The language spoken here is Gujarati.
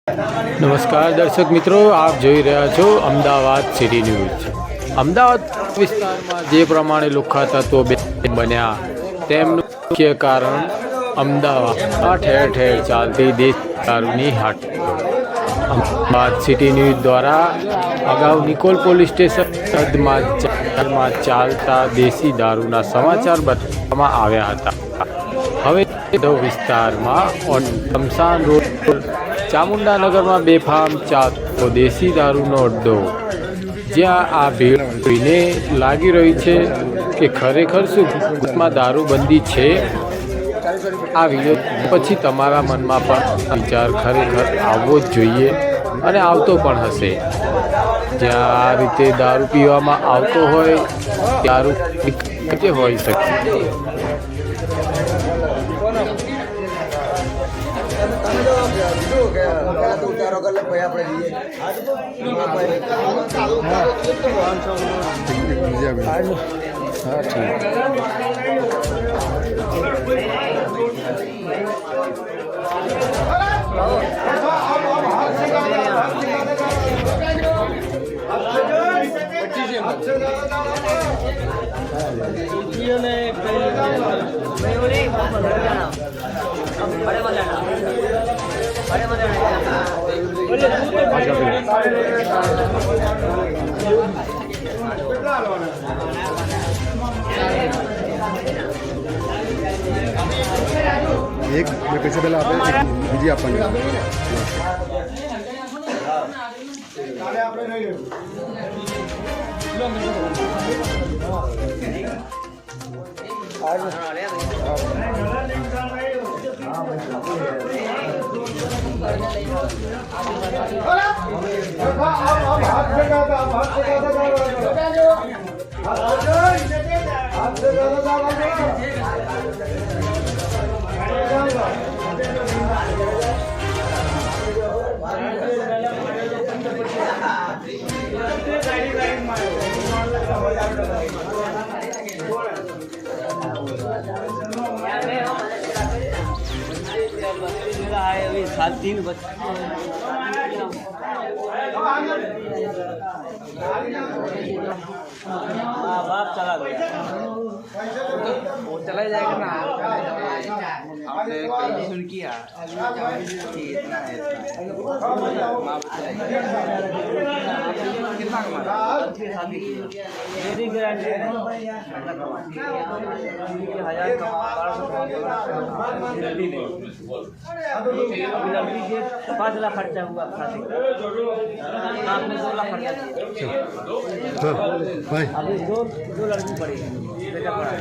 નમસ્કાર દર્શક મિત્રો, આપ જોઈ રહ્યા છો અમદાવાદ સિટી ન્યૂઝ। અમદાવાદ વિસ્તારમાં જે પ્રમાણે લુખ્ખા તત્વો બન્યા તેમનું મુખ્ય કારણ અમદાવાદમાં ઠેર ઠેર ચાલતી દેશી દારૂની હાટ। અમદાવાદ સિટી ન્યૂઝ દ્વારા અગાઉ નિકોલ પોલીસ સ્ટેશન હદમાં ચાલતા દેશી દારૂના સમાચાર બતાવવામાં આવ્યા હતા। હવે વિસ્તારમાં શમશાન રોડ ચામુંડાનગરમાં બેફામ ચાલતો દેશી દારૂનો અડ્ડો, જ્યાં આ ભીડ જોઈને લાગી રહી છે કે ખરેખર શું ગુજરાતમાં દારૂબંધી છે। આ વિડીયો પછી તમારા મનમાં પણ વિચાર ખરેખર આવવો જ જોઈએ અને આવતો પણ હશે। જ્યાં આ રીતે દારૂ પીવામાં આવતો હોય દારૂ હોઈ શકે। एक मैं पैसे पहले आप बीजी आप साल 3 बच्चे बाप चला गया, वो चला जाएगा ना। आपने कहीं सुन किया कि इतना है कितना कमाया शादी की मेरी गारंटी है 1000 कमा 1200 लड़की के 5 लाख खर्चा हुआ शादी का, आपने 2 लाख खर्चा किया। अभी दो लड़की पड़ी है बेटा पड़ा है।